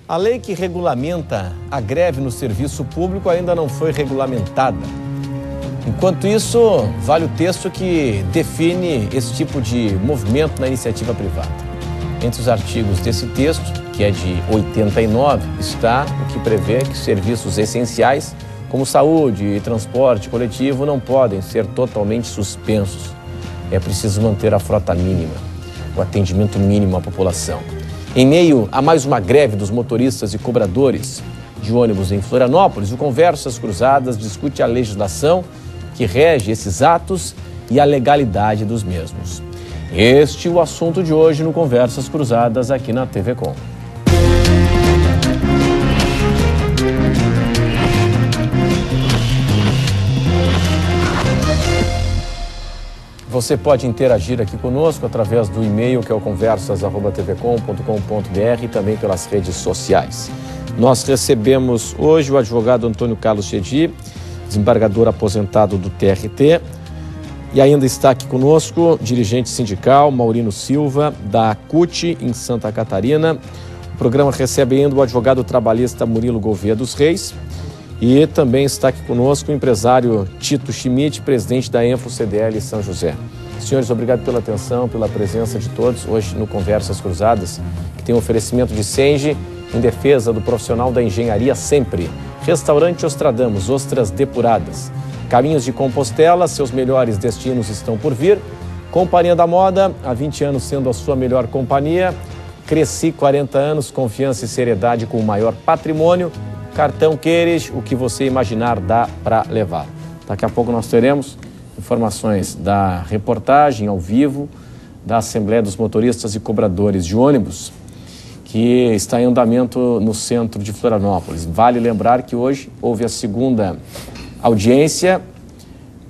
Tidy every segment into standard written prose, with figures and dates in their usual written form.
A lei que regulamenta a greve no serviço público ainda não foi regulamentada. Enquanto isso, vale o texto que define esse tipo de movimento na iniciativa privada. Entre os artigos desse texto, que é de 89, está o que prevê que serviços essenciais, como saúde e transporte coletivo, não podem ser totalmente suspensos. É preciso manter a frota mínima, o atendimento mínimo à população. Em meio a mais uma greve dos motoristas e cobradores de ônibus em Florianópolis, o Conversas Cruzadas discute a legislação que rege esses atos e a legalidade dos mesmos. Este é o assunto de hoje no Conversas Cruzadas aqui na TV Com. Você pode interagir aqui conosco através do e-mail que é o conversas@tvcom.com.br e também pelas redes sociais. Nós recebemos hoje o advogado Antônio Carlos Chedi, desembargador aposentado do TRT, e ainda está aqui conosco dirigente sindical Maurino Silva, da CUT em Santa Catarina. O programa recebe ainda o advogado trabalhista Murilo Gouveia dos Reis e também está aqui conosco o empresário Tito Schmidt, presidente da Enfo CDL São José. Senhores, obrigado pela atenção, pela presença de todos hoje no Conversas Cruzadas, que tem um oferecimento de Senge em defesa do profissional da engenharia sempre. Restaurante Ostradamus, ostras depuradas. Caminhos de Compostela, seus melhores destinos estão por vir. Companhia da Moda, há 20 anos sendo a sua melhor companhia. Cresci 40 anos, confiança e seriedade com o maior patrimônio. Cartão Queires, o que você imaginar dá para levar. Daqui a pouco nós teremos informações da reportagem ao vivo da Assembleia dos Motoristas e Cobradores de Ônibus, que está em andamento no centro de Florianópolis. Vale lembrar que hoje houve a segunda audiência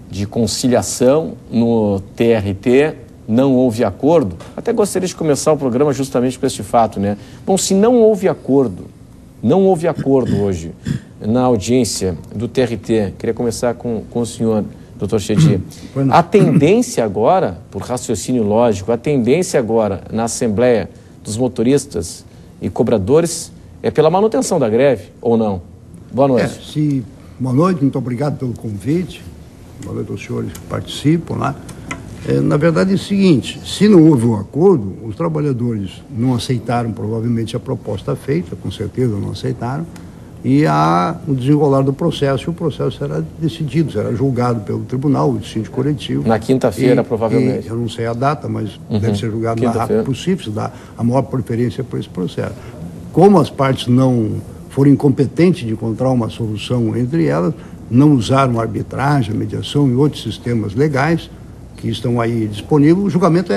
de conciliação no TRT, não houve acordo. Até gostaria de começar o programa justamente com este fato, né? Bom, se não houve acordo hoje na audiência do TRT, queria começar com o senhor, doutor Chedi. A tendência agora, por raciocínio lógico, a tendência agora na Assembleia dos Motoristas e Cobradores é pela manutenção da greve, ou não? Boa noite. Boa noite, muito obrigado pelo convite. Boa noite aos senhores que participam lá. Na verdade é o seguinte, se não houve um acordo, os trabalhadores não aceitaram provavelmente a proposta feita, com certeza não aceitaram, e há o desenrolar do processo, e o processo será decidido, será julgado pelo tribunal, o dissídio coletivo. Na quinta-feira, provavelmente. Eu não sei a data, mas deve ser julgado o mais rápido possível, se dá a maior preferência para esse processo. Como as partes não foram incompetentes de encontrar uma solução entre elas, não usaram a arbitragem, a mediação e outros sistemas legais que estão aí disponíveis, o julgamento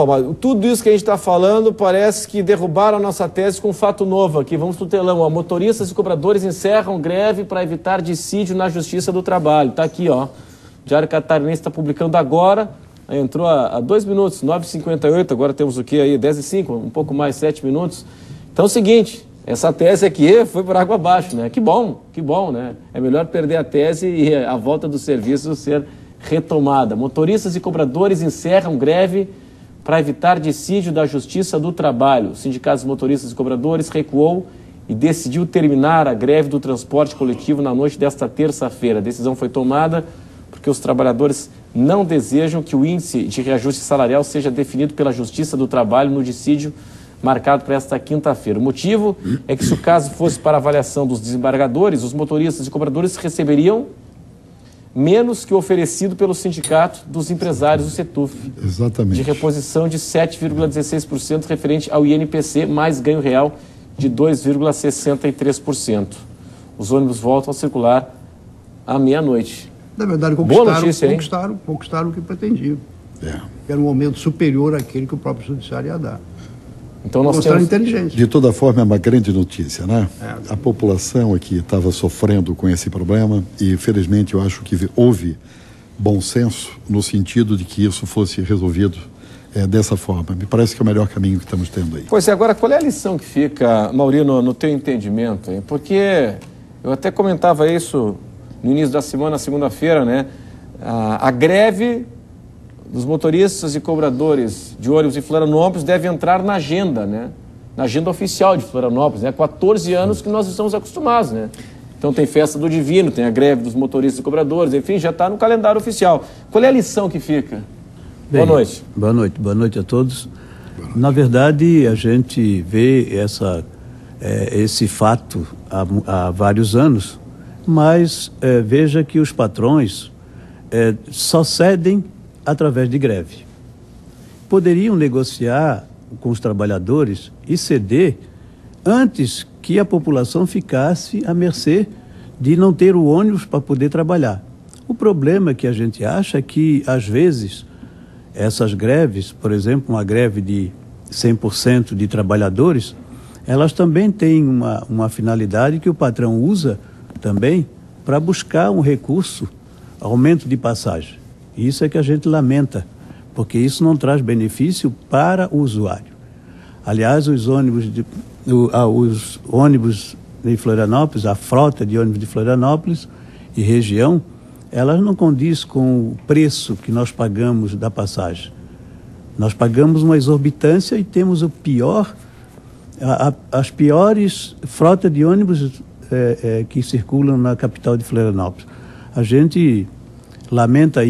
mas tudo isso que a gente está falando parece que derrubaram a nossa tese com um fato novo aqui. Vamos pro telão. Ó. Motoristas e cobradores encerram greve para evitar dissídio na Justiça do Trabalho. Está aqui, ó. O Diário Catarinense está publicando agora. Entrou há 2 minutos, 9h58. Agora temos o quê aí? 10h05, um pouco mais, 7 minutos. Então é o seguinte, essa tese aqui foi por água abaixo, né? Que bom, né? É melhor perder a tese e a volta do serviço ser retomada. Motoristas e cobradores encerram greve para evitar dissídio da Justiça do Trabalho. O Sindicato dos Motoristas e Cobradores recuou e decidiu terminar a greve do transporte coletivo na noite desta terça-feira. A decisão foi tomada porque os trabalhadores não desejam que o índice de reajuste salarial seja definido pela Justiça do Trabalho no dissídio marcado para esta quinta-feira. O motivo é que, se o caso fosse para avaliação dos desembargadores, os motoristas e cobradores receberiam menos que o oferecido pelo Sindicato dos Empresários, o SETUF. Exatamente. De reposição de 7,16% referente ao INPC, mais ganho real de 2,63%. Os ônibus voltam a circular à meia-noite. Na verdade, conquistaram o que pretendiam. Era um aumento superior àquele que o próprio judiciário ia dar. Então nós temos... inteligência. De toda forma, é uma grande notícia, né? A população aqui estava sofrendo com esse problema e, felizmente, eu acho que houve bom senso no sentido de que isso fosse resolvido dessa forma. Me parece que é o melhor caminho que estamos tendo aí. Pois é, agora, qual é a lição que fica, Maurino, no teu entendimento? Hein? Porque eu até comentava isso no início da semana, segunda-feira, né? A greve dos motoristas e cobradores de ônibus em Florianópolis deve entrar na agenda, né? na agenda oficial de Florianópolis, né? 14 anos que nós estamos acostumados, né? Então tem festa do Divino, tem a greve dos motoristas e cobradores, enfim, já está no calendário oficial. Qual é a lição que fica? Bem, boa noite. Boa noite a todos. Na verdade, a gente vê esse fato há vários anos, mas veja que os patrões só cedem através de greve. Poderiam negociar com os trabalhadores e ceder antes que a população ficasse à mercê de não ter o ônibus para poder trabalhar. O problema que a gente acha é que, às vezes, essas greves, por exemplo, uma greve de 100% de trabalhadores, elas também têm uma finalidade que o patrão usa também para buscar um recurso, aumento de passagem. Isso é que a gente lamenta, porque isso não traz benefício para o usuário. Aliás, os ônibus de Florianópolis, a frota de ônibus de Florianópolis e região, elas não condiz com o preço que nós pagamos da passagem. Nós pagamos uma exorbitância e temos as piores frotas de ônibus que circulam na capital de Florianópolis. A gente lamenta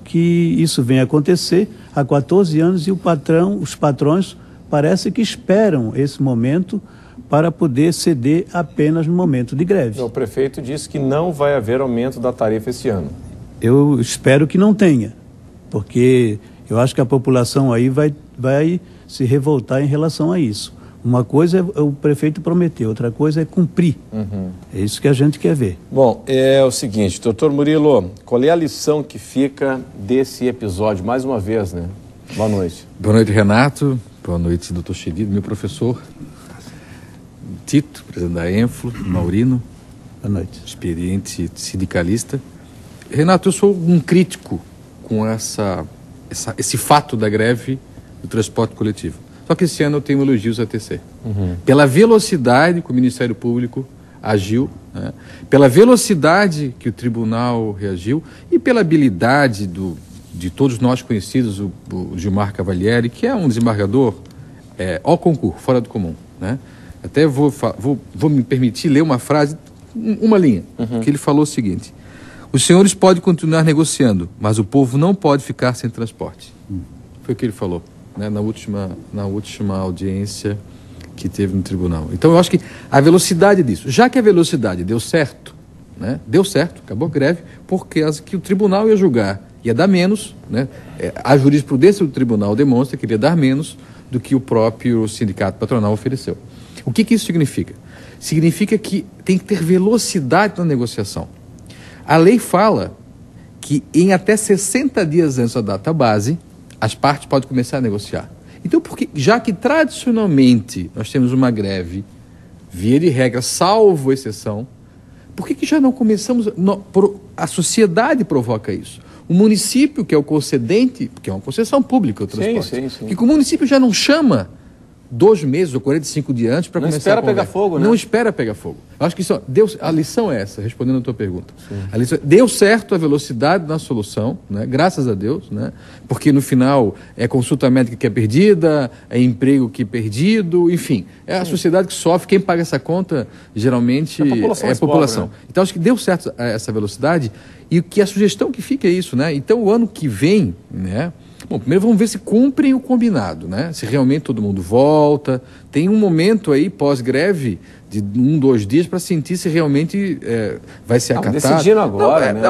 que isso vem acontecer há 14 anos e os patrões parece que esperam esse momento para poder ceder apenas no momento de greve. O prefeito disse que não vai haver aumento da tarifa esse ano. Eu espero que não tenha, porque eu acho que a população aí vai se revoltar em relação a isso. Uma coisa é o prefeito prometer, outra coisa é cumprir. É isso que a gente quer ver. Bom, é o seguinte, doutor Murilo, qual é a lição que fica desse episódio, mais uma vez, né? Boa noite. Boa noite, Renato. Boa noite, doutor Chedi, meu professor. Tito, presidente da Enflo, Maurino. Boa noite. Experiente sindicalista. Renato, eu sou um crítico com esse fato da greve do transporte coletivo. Só que esse ano eu tenho elogios a tecer. Pela velocidade que o Ministério Público agiu, né? Pela velocidade que o tribunal reagiu e pela habilidade de todos nós conhecidos, o Gilmar Cavalieri, que é um desembargador ao concurso, fora do comum, né? Até vou me permitir ler uma frase, uma linha, que ele falou o seguinte: os senhores podem continuar negociando, mas o povo não pode ficar sem transporte. Foi o que ele falou, né, na última audiência que teve no tribunal. Então eu acho que a velocidade disso, já que a velocidade deu certo, né, acabou a greve, porque que o tribunal ia julgar, ia dar menos, né, a jurisprudência do tribunal demonstra que ele ia dar menos do que o próprio sindicato patronal ofereceu. O que isso significa? Significa que tem que ter velocidade na negociação. A lei fala que em até 60 dias antes da data base, as partes podem começar a negociar. Então, já que tradicionalmente nós temos uma greve, via de regra, salvo exceção, por que já não começamos? A sociedade provoca isso. O município, que é o concedente, porque é uma concessão pública o transporte, sim. que o município já não chama 2 meses ou 45 dias antes para começar a espera pegar fogo, né? Não espera pegar fogo. Eu acho que isso, a lição é essa, respondendo a tua pergunta. A lição, deu certo a velocidade na solução, né? Graças a Deus, né? Porque no final é consulta médica que é perdida, é emprego que é perdido, enfim. É a sociedade que sofre, quem paga essa conta geralmente é a população. Pobre, né? Então acho que deu certo essa velocidade e que a sugestão que fica é isso, né? Então o ano que vem, né? Bom, primeiro vamos ver se cumprem o combinado, né? Se realmente todo mundo volta. Tem um momento aí, pós-greve, de 1, 2 dias, para sentir se realmente vai ser acatado. Decidiram agora, né?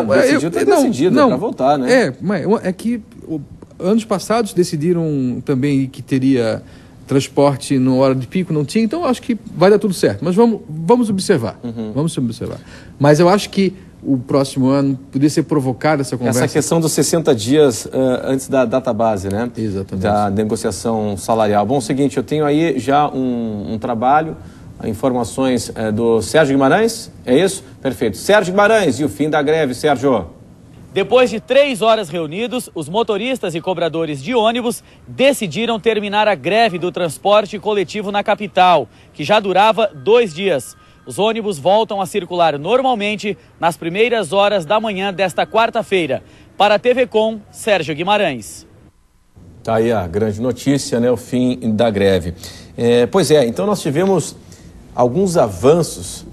Decidido para voltar, né? É que anos passados decidiram também que teria transporte na hora de pico, não tinha, então acho que vai dar tudo certo. Mas vamos observar, vamos observar. Mas eu acho que o próximo ano poderia ser provocada essa conversa. Essa questão dos 60 dias antes da data base, né? Exatamente. Da negociação salarial. Bom, é o seguinte, eu tenho aí já um trabalho, informações do Sérgio Guimarães, é isso? Perfeito. Sérgio Guimarães, e o fim da greve, Sérgio? Depois de 3 horas reunidos, os motoristas e cobradores de ônibus decidiram terminar a greve do transporte coletivo na capital, que já durava 2 dias. Os ônibus voltam a circular normalmente nas primeiras horas da manhã desta quarta-feira. Para a TV Com, Sérgio Guimarães. Tá aí a grande notícia, né? O fim da greve. Pois é, então nós tivemos alguns avanços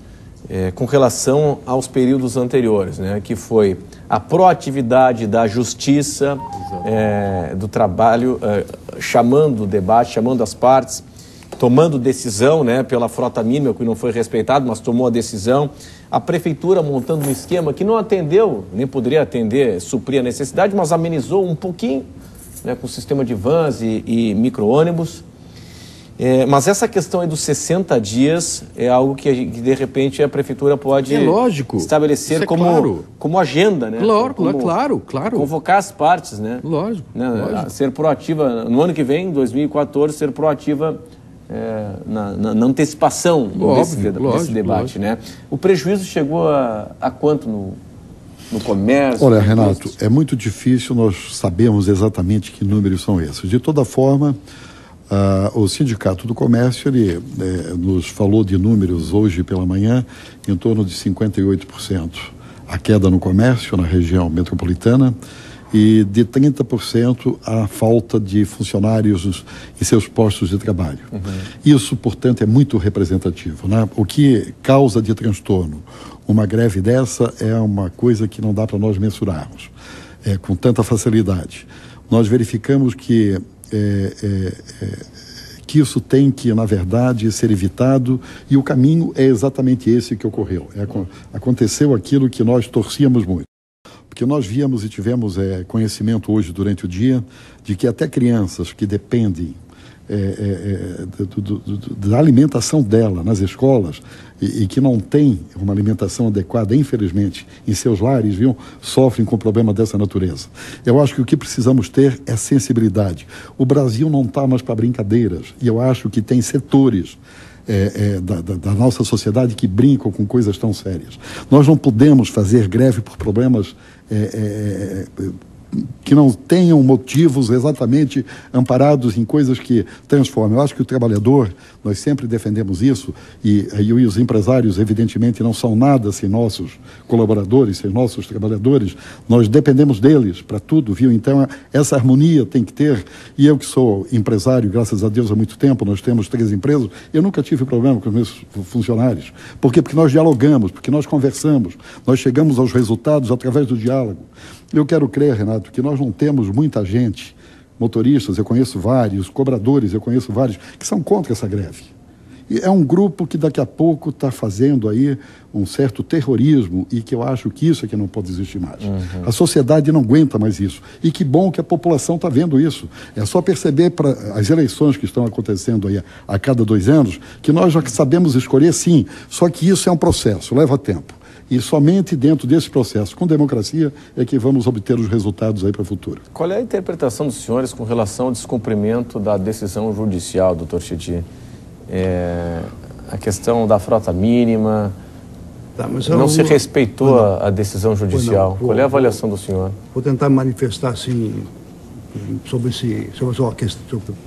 com relação aos períodos anteriores, né, que foi a proatividade da justiça, do trabalho, chamando o debate, chamando as partes, tomando decisão, né, pela frota mínima, que não foi respeitado, mas tomou a decisão. A prefeitura montando um esquema que não atendeu, nem poderia atender, suprir a necessidade, mas amenizou um pouquinho, né, com o sistema de vans e micro-ônibus. Mas essa questão aí dos 60 dias é algo que de repente a prefeitura pode estabelecer como agenda, né? Claro. Convocar as partes, né? Lógico. Ser proativa, no ano que vem, 2014, ser proativa na antecipação desse debate, né? O prejuízo chegou a quanto no comércio? Olha, Renato, é muito difícil nós sabermos exatamente que números são esses. De toda forma, o Sindicato do Comércio, ele nos falou de números hoje pela manhã, em torno de 58% a queda no comércio na região metropolitana e de 30% a falta de funcionários em seus postos de trabalho. Isso, portanto, é muito representativo, né? O que causa de transtorno uma greve dessa é uma coisa que não dá para nós mensurarmos com tanta facilidade. Nós verificamos que isso tem que, na verdade, ser evitado, e o caminho é exatamente esse que ocorreu. Aconteceu aquilo que nós torcíamos muito. Porque nós víamos e tivemos conhecimento hoje durante o dia de que até crianças que dependem da alimentação dela nas escolas e que não têm uma alimentação adequada, infelizmente, em seus lares, sofrem com problema dessa natureza. Eu acho que o que precisamos ter é sensibilidade. O Brasil não está mais para brincadeiras, e eu acho que tem setores da nossa sociedade que brincam com coisas tão sérias. Nós não podemos fazer greve por problemas que não tenham motivos exatamente amparados em coisas que transformam. Eu acho que o trabalhador, nós sempre defendemos isso, e os empresários, evidentemente, não são nada sem nossos colaboradores, sem nossos trabalhadores. Nós dependemos deles para tudo, viu? Então, essa harmonia tem que ter, e eu que sou empresário, graças a Deus, há muito tempo, nós temos 3 empresas, eu nunca tive problema com os meus funcionários. Por quê? Porque nós dialogamos, porque nós conversamos, nós chegamos aos resultados através do diálogo. Eu quero crer, Renato, que nós não temos muita gente, motoristas, eu conheço vários, cobradores, eu conheço vários, que são contra essa greve. E é um grupo que daqui a pouco está fazendo aí um certo terrorismo, e que eu acho que isso é que não pode existir mais. A sociedade não aguenta mais isso. E que bom que a população está vendo isso. É só perceber para as eleições que estão acontecendo aí a cada 2 anos, que nós já sabemos escolher, sim, só que isso é um processo, leva tempo. E somente dentro desse processo, com democracia, é que vamos obter os resultados aí para o futuro. Qual é a interpretação dos senhores com relação ao descumprimento da decisão judicial, doutor Chedid? A questão da frota mínima, não se respeitou a decisão judicial. Qual é a avaliação do senhor? Vou tentar manifestar, assim, sobre a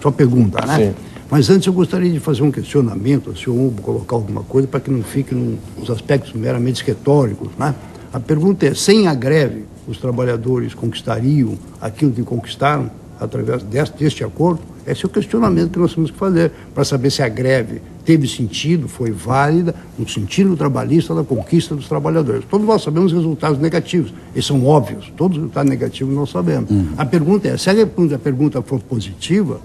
sua pergunta, né? Sim. Mas antes eu gostaria de fazer um questionamento, se eu colocar alguma coisa, para que não fique nos aspectos meramente retóricos, né? A pergunta é, sem a greve, os trabalhadores conquistariam aquilo que conquistaram através deste acordo? Esse é o questionamento que nós temos que fazer, para saber se a greve teve sentido, foi válida, no sentido trabalhista da conquista dos trabalhadores. Todos nós sabemos os resultados negativos, eles são óbvios, todos os resultados negativos nós sabemos. A pergunta é, se a pergunta for positiva,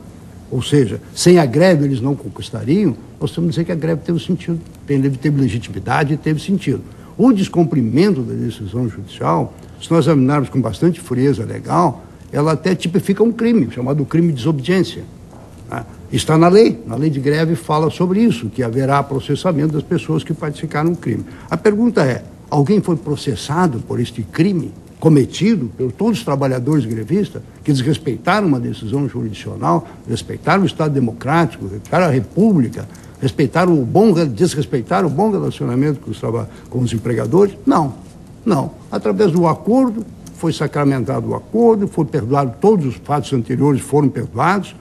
ou seja, sem a greve eles não conquistariam, nós temos que dizer que a greve teve sentido, teve legitimidade e teve sentido. O descumprimento da decisão judicial, se nós examinarmos com bastante frieza legal, ela até tipifica um crime, chamado crime de desobediência. Né? Está na lei de greve fala sobre isso, que haverá processamento das pessoas que participaram do crime. A pergunta é, alguém foi processado por este crime cometido por todos os trabalhadores grevistas que desrespeitaram uma decisão jurisdicional, respeitaram o Estado democrático, respeitaram a República, desrespeitaram o bom relacionamento com os empregadores? Não. Através do acordo, foi sacramentado o acordo, foi perdoado, todos os fatos anteriores foram perdoados.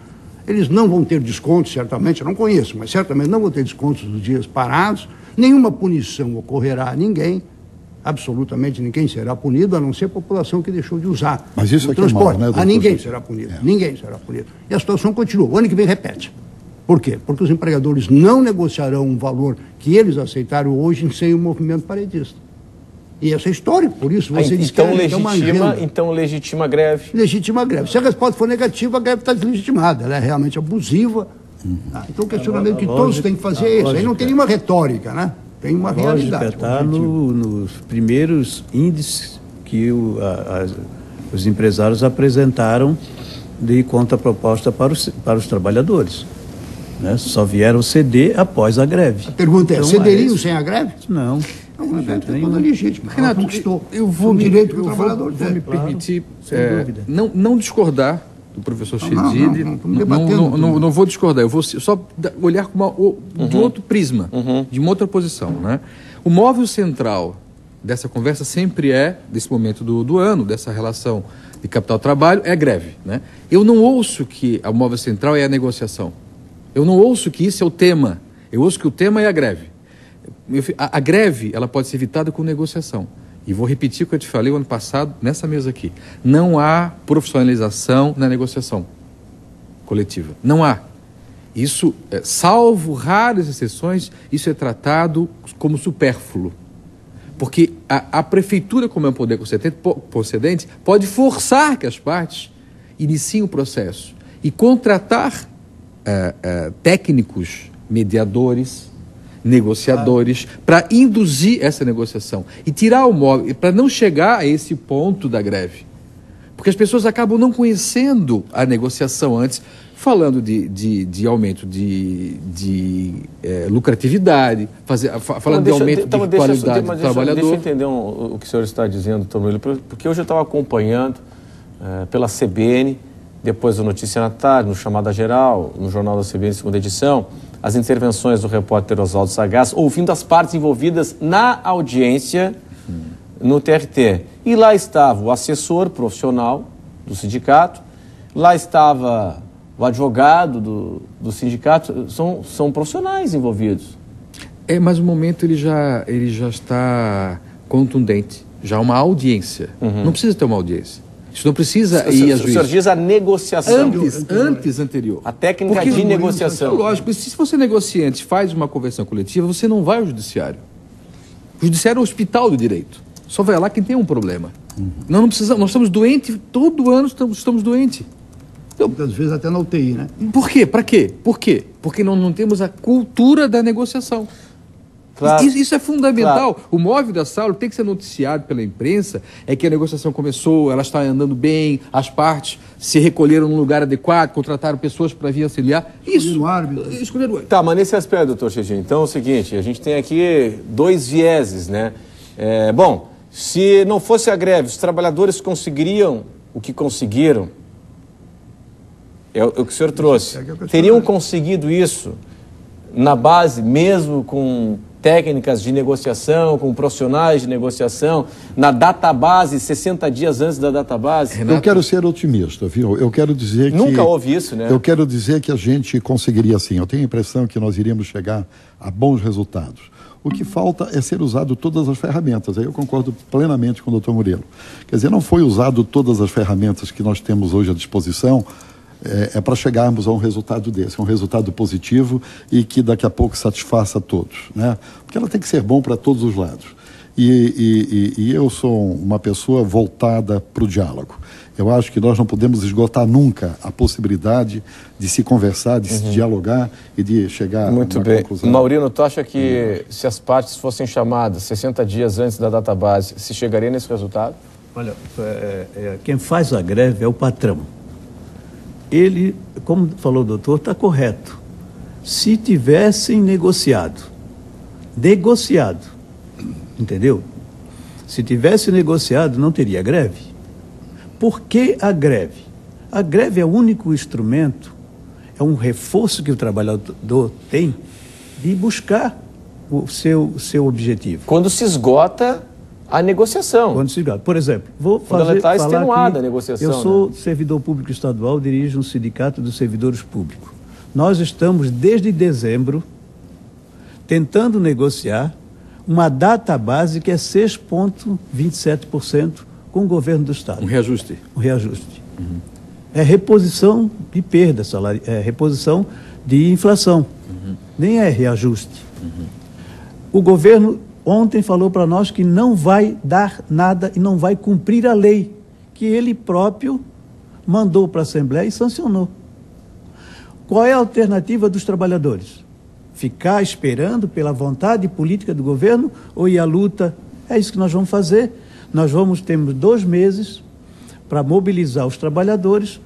Eles não vão ter descontos, certamente, eu não conheço, mas certamente não vão ter descontos dos dias parados, nenhuma punição ocorrerá a ninguém, absolutamente ninguém será punido, a não ser a população que deixou de usar o transporte. Né, ninguém será punido, ninguém será punido. E a situação continua, o ano que vem repete. Por quê? Porque os empregadores não negociarão um valor que eles aceitaram hoje sem o movimento paredista. E isso é histórico, por isso você diz que então legitima a greve. Legitima a greve. Se a resposta for negativa, a greve está deslegitimada, ela é realmente abusiva. Então o questionamento que todos têm que fazer é esse. Aí não tem nenhuma retórica, né? Tem uma realidade. Está nos primeiros índices que os empresários apresentaram de contraproposta para os trabalhadores. Né? Só vieram ceder após a greve. A pergunta é, cederiam sem a greve? Não. Não, a greve é toda legítima. Renato, eu vou me permitir não discordar do professor Chedid. Não vou discordar, eu vou só olhar de outro prisma, de uma outra posição. Né? O móvel central dessa conversa sempre é, desse momento do ano, dessa relação de capital-trabalho, é a greve. Né? Eu não ouço que o móvel central é a negociação. Eu não ouço que isso é o tema. Eu ouço que o tema é a greve. A greve, ela pode ser evitada com negociação. E vou repetir o que eu te falei o ano passado, nessa mesa aqui. Não há profissionalização na negociação coletiva. Não há. Isso, salvo raras exceções, isso é tratado como supérfluo. Porque a prefeitura, como é um poder concedente, pode forçar que as partes iniciem o processo e contratar técnicos, mediadores, negociadores, para induzir essa negociação e tirar o móvel, para não chegar a esse ponto da greve. Porque as pessoas acabam não conhecendo a negociação antes, falando de aumento de lucratividade, falando de aumento de qualidade do trabalhador. Deixa eu entender o que o senhor está dizendo, Tomilo, porque hoje eu estava acompanhando pela CBN, depois do Notícia na Tarde, no Chamada Geral, no Jornal da CBN, segunda edição, as intervenções do repórter Oswaldo Sagaz, ouvindo as partes envolvidas na audiência no TRT. E lá estava o assessor profissional do sindicato, lá estava o advogado do sindicato, são profissionais envolvidos. Mas o momento ele já está contundente, já uma audiência. Não precisa ter uma audiência. Isso não precisa ir a juízo. O senhor diz a negociação. Antes anterior. A técnica de negociação. Lógico, se você negociante faz uma convenção coletiva, você não vai ao judiciário. O judiciário é o hospital do direito. Só vai lá quem tem um problema. Não precisamos, nós estamos doentes, todo ano estamos doentes. Então, muitas vezes até na UTI, né? Por quê? Para quê? Por quê? Porque não temos a cultura da negociação. Claro. Isso é fundamental. Claro. O móvel da Saulo tem que ser noticiado pela imprensa, é que a negociação começou, ela está andando bem, as partes se recolheram num lugar adequado, contrataram pessoas para vir auxiliar. Isso. Escolheram. Tá, mas nesse aspecto, doutor Chedid, então é o seguinte, a gente tem aqui dois vieses, né? Bom, se não fosse a greve, os trabalhadores conseguiriam o que conseguiram, é o que o senhor trouxe, teriam conseguido isso na base, mesmo com técnicas de negociação, com profissionais de negociação, na database, 60 dias antes da database? Eu quero ser otimista, viu? Eu quero dizer que... Nunca houve isso, né? Eu quero dizer que a gente conseguiria sim. Eu tenho a impressão que nós iríamos chegar a bons resultados. O que falta é ser usado todas as ferramentas. Aí eu concordo plenamente com o doutor Murilo. Quer dizer, não foi usado todas as ferramentas que nós temos hoje à disposição para chegarmos a um resultado desse, um resultado positivo e que daqui a pouco satisfaça todos, né? Porque ela tem que ser bom para todos os lados. E eu sou uma pessoa voltada para o diálogo. Eu acho que nós não podemos esgotar nunca a possibilidade de se conversar, de se dialogar e de chegar a uma conclusão. Maurino, tu acha que se as partes fossem chamadas 60 dias antes da database, se chegaria nesse resultado? Olha, quem faz a greve é o patrão. Ele, como falou o doutor, está correto. Se tivessem negociado, entendeu? Se tivesse negociado, não teria greve. Por que a greve? A greve é o único instrumento, é um reforço que o trabalhador tem de buscar o seu objetivo. Quando se esgota a negociação. Quando se esgota. Por exemplo, vou falar extenuada a negociação. Eu sou servidor público estadual, dirijo um sindicato dos servidores públicos. Nós estamos, desde dezembro, tentando negociar uma data base que é 6,27% com o governo do Estado. Um reajuste. Um reajuste. é reposição de perda salarial, é reposição de inflação, nem é reajuste. O governo ontem falou para nós que não vai dar nada e não vai cumprir a lei, que ele próprio mandou para a Assembleia e sancionou. Qual é a alternativa dos trabalhadores? Ficar esperando pela vontade política do governo ou ir à luta? É isso que nós vamos fazer. Temos 2 meses para mobilizar os trabalhadores,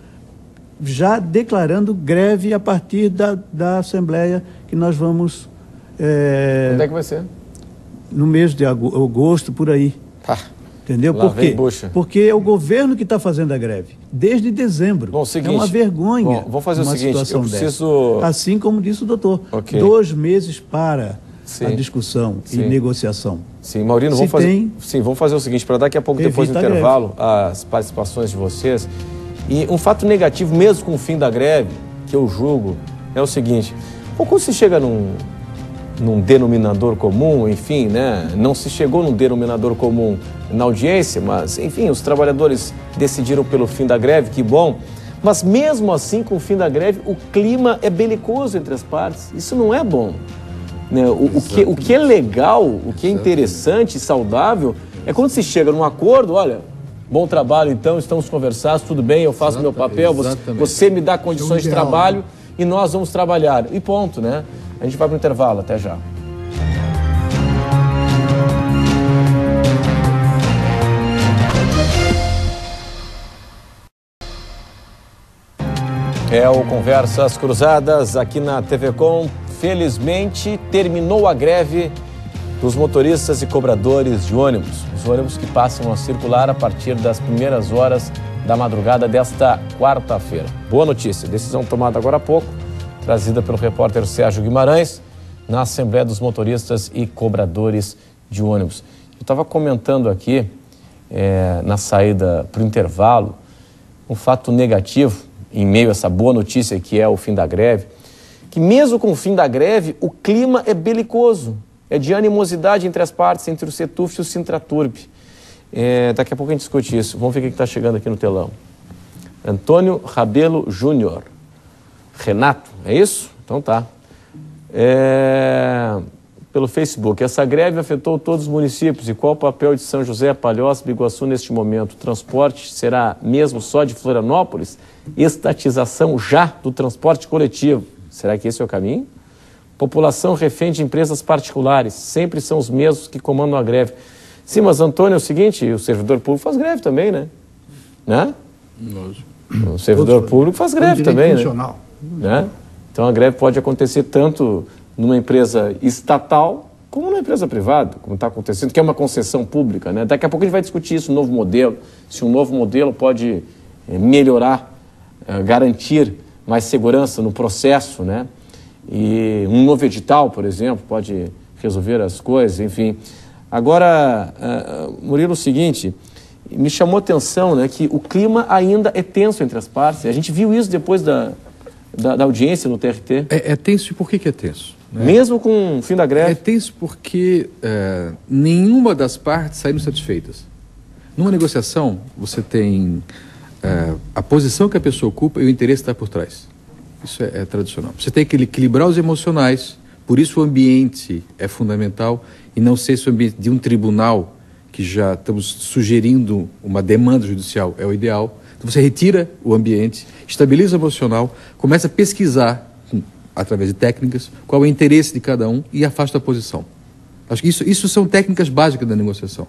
já declarando greve a partir da Assembleia, que nós vamos... Quando é que vai ser? No mês de agosto, por aí. Entendeu? Por quê? Porque é o governo que está fazendo a greve, desde dezembro. Bom, seguinte, é uma vergonha. Bom, vou fazer o seguinte, eu preciso... Assim como disse o doutor, 2 meses para a discussão e negociação. Sim, Maurino, vamos fazer o seguinte, para daqui a pouco, depois do intervalo, as participações de vocês. E um fato negativo, mesmo com o fim da greve, que eu julgo, é o seguinte: quando se chega num denominador comum, enfim, né? Não se chegou num denominador comum na audiência, mas, enfim, os trabalhadores decidiram pelo fim da greve, que bom. Mas mesmo assim, com o fim da greve, o clima é belicoso entre as partes. Isso não é bom. Né? O que é legal, o que é interessante e saudável, é quando se chega num acordo, olha, bom trabalho então, estamos conversados, tudo bem, eu faço meu papel, você me dá condições de trabalho e nós vamos trabalhar. E ponto, né? A gente vai para o intervalo, até já. É o Conversas Cruzadas aqui na TV Com. Felizmente, terminou a greve dos motoristas e cobradores de ônibus. Os ônibus que passam a circular a partir das primeiras horas da madrugada desta quarta-feira. Boa notícia, decisão tomada agora há pouco, trazida pelo repórter Sérgio Guimarães, na Assembleia dos Motoristas e Cobradores de Ônibus. Eu estava comentando aqui, na saída para o intervalo, um fato negativo, em meio a essa boa notícia que é o fim da greve, que mesmo com o fim da greve, o clima é belicoso, é de animosidade entre as partes, entre o Setuf e o Sintraturb. Daqui a pouco a gente discute isso. Vamos ver o que está chegando aqui no telão. Antônio Rabelo Júnior. Renato, é isso? Então tá. Pelo Facebook, essa greve afetou todos os municípios. E qual o papel de São José, Palhoça, Biguaçu neste momento? O transporte será mesmo só de Florianópolis? Estatização já do transporte coletivo. Será que esse é o caminho? População refém de empresas particulares. Sempre são os mesmos que comandam a greve. Sim, mas Antônio, é o seguinte, o servidor público faz greve também, né? O servidor público faz greve também, né? Então a greve pode acontecer tanto numa empresa estatal como numa empresa privada, como está acontecendo, que é uma concessão pública, né? Daqui a pouco a gente vai discutir isso, um novo modelo, se um novo modelo pode melhorar, garantir mais segurança no processo, né? E um novo edital, por exemplo, pode resolver as coisas, enfim. Agora, Murilo, o seguinte, me chamou a atenção, né, que o clima ainda é tenso entre as partes. A gente viu isso depois da audiência no TRT. É tenso, e por que é tenso? Né? Mesmo com o fim da greve? É tenso porque nenhuma das partes saíram satisfeitas. Numa negociação, você tem a posição que a pessoa ocupa e o interesse está por trás. Isso é tradicional. Você tem que equilibrar os emocionais, por isso o ambiente é fundamental, e não ser esse ambiente de um tribunal, que já estamos sugerindo uma demanda judicial, é o ideal. Então você retira o ambiente, estabiliza o emocional, começa a pesquisar, através de técnicas, qual é o interesse de cada um e afasta a posição. Acho que isso são técnicas básicas da negociação.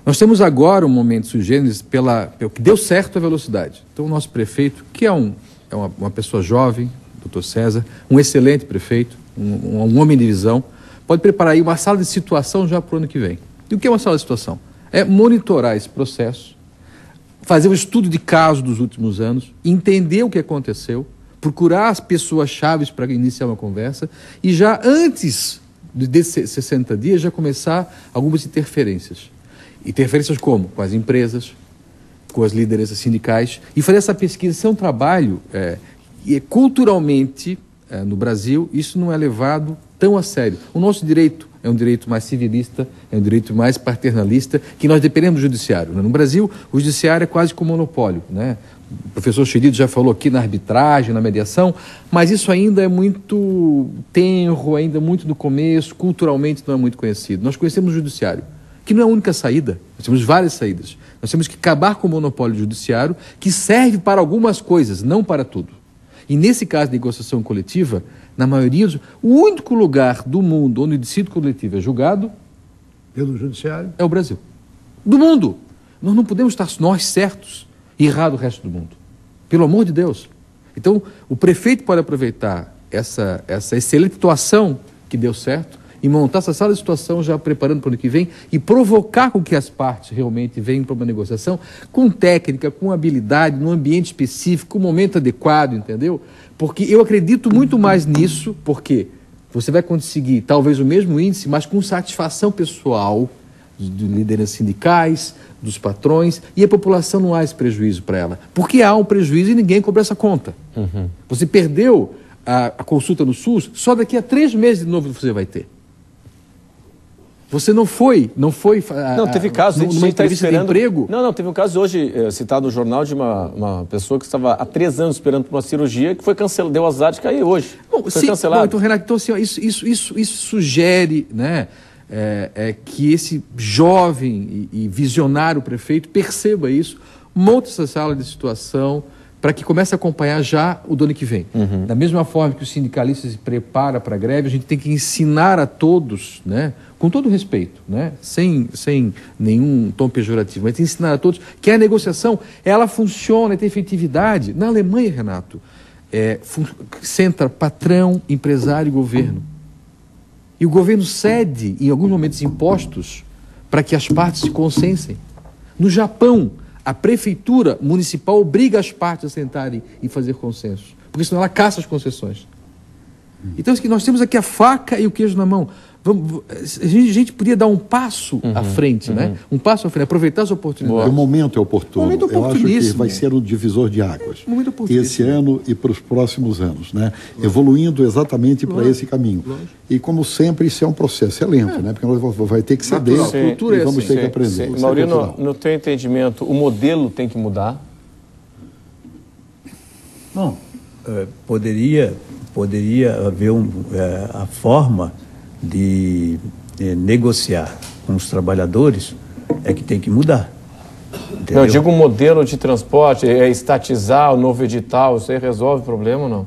Nós temos agora um momento sui generis pelo que deu certo a velocidade. Então o nosso prefeito, que é uma pessoa jovem, doutor César, um excelente prefeito, um homem de visão, pode preparar aí uma sala de situação já para o ano que vem. E o que é uma sala de situação? É monitorar esse processo, fazer um estudo de caso dos últimos anos, entender o que aconteceu, procurar as pessoas-chave para iniciar uma conversa e já antes desses 60 dias já começar algumas interferências. Interferências como? Com as empresas, com as lideranças sindicais, e fazer essa pesquisa. Isso é um trabalho, e culturalmente, no Brasil, isso não é levado tão a sério. O nosso direito é um direito mais civilista, é um direito mais paternalista, que nós dependemos do judiciário. No Brasil, o judiciário é quase como monopólio, né? O professor Cherido já falou aqui na arbitragem, na mediação, mas isso ainda é muito tenro, ainda muito no começo, culturalmente não é muito conhecido. Nós conhecemos o judiciário, que não é a única saída, nós temos várias saídas. Nós temos que acabar com o monopólio judiciário, que serve para algumas coisas, não para tudo. E nesse caso de negociação coletiva, na maioria o único lugar do mundo onde o dissídio coletivo é julgado pelo judiciário é o Brasil. Do mundo. Nós não podemos estar nós certos e errado o resto do mundo. Pelo amor de Deus. Então, o prefeito pode aproveitar essa excelente situação que deu certo e montar essa sala de situação já preparando para o ano que vem e provocar com que as partes realmente venham para uma negociação com técnica, com habilidade, num ambiente específico, com um momento adequado, entendeu? Porque eu acredito muito mais nisso, porque você vai conseguir talvez o mesmo índice, mas com satisfação pessoal de lideranças sindicais, dos patrões, e a população não há esse prejuízo para ela. Porque há um prejuízo e ninguém cobra essa conta. Você perdeu a consulta no SUS, só daqui a 3 meses de novo você vai ter. Você não foi... Não, teve casos numa entrevista de emprego. Não, teve um caso hoje citado no jornal de uma pessoa que estava há 3 anos esperando por uma cirurgia que foi cancelada, deu azar de cair hoje. Foi cancelado. Bom, então, Renato, então, assim, ó, isso sugere, né, que esse jovem e visionário prefeito perceba isso, monte essa sala de situação para que comece a acompanhar já o do ano que vem. Da mesma forma que o sindicalista se prepara para a greve, a gente tem que ensinar a todos, né, com todo respeito, né, sem nenhum tom pejorativo, mas ensinar a todos que a negociação, ela funciona e tem efetividade. Na Alemanha, Renato, senta patrão, empresário e governo. E o governo cede, em alguns momentos, impostos para que as partes se consensem. No Japão, a prefeitura municipal obriga as partes a sentarem e fazer consenso, porque senão ela caça as concessões. Então, nós temos aqui a faca e o queijo na mão. A gente podia dar um passo à frente, né? Um passo à frente, aproveitar as oportunidades. O momento é oportuno. Eu acho que vai ser um divisor de águas. Esse ano e para os próximos anos, né? Evoluindo exatamente para esse caminho. E como sempre, isso é um processo, é lento, né? Porque nós vai ter que ceder e vamos ter que aprender. Maurino, no teu entendimento, o modelo tem que mudar? Bom, poderia haver a forma de negociar com os trabalhadores é que tem que mudar. Entendeu? Eu digo um modelo de transporte, estatizar o novo edital, isso aí resolve o problema ou não?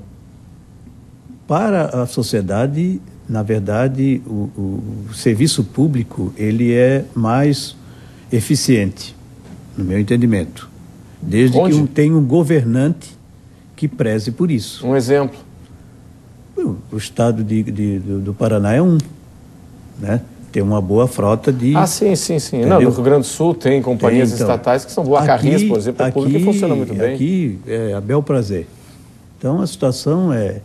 Para a sociedade, na verdade, o serviço público ele é mais eficiente, no meu entendimento, desde que tenha um governante que preze por isso. Um exemplo? O estado do Paraná é né? Tem uma boa frota de... sim. Não, no Rio Grande do Sul tem companhias estatais que são boas. A Carris, por exemplo, a pública funciona muito bem. Aqui é a bel prazer. Então a situação é...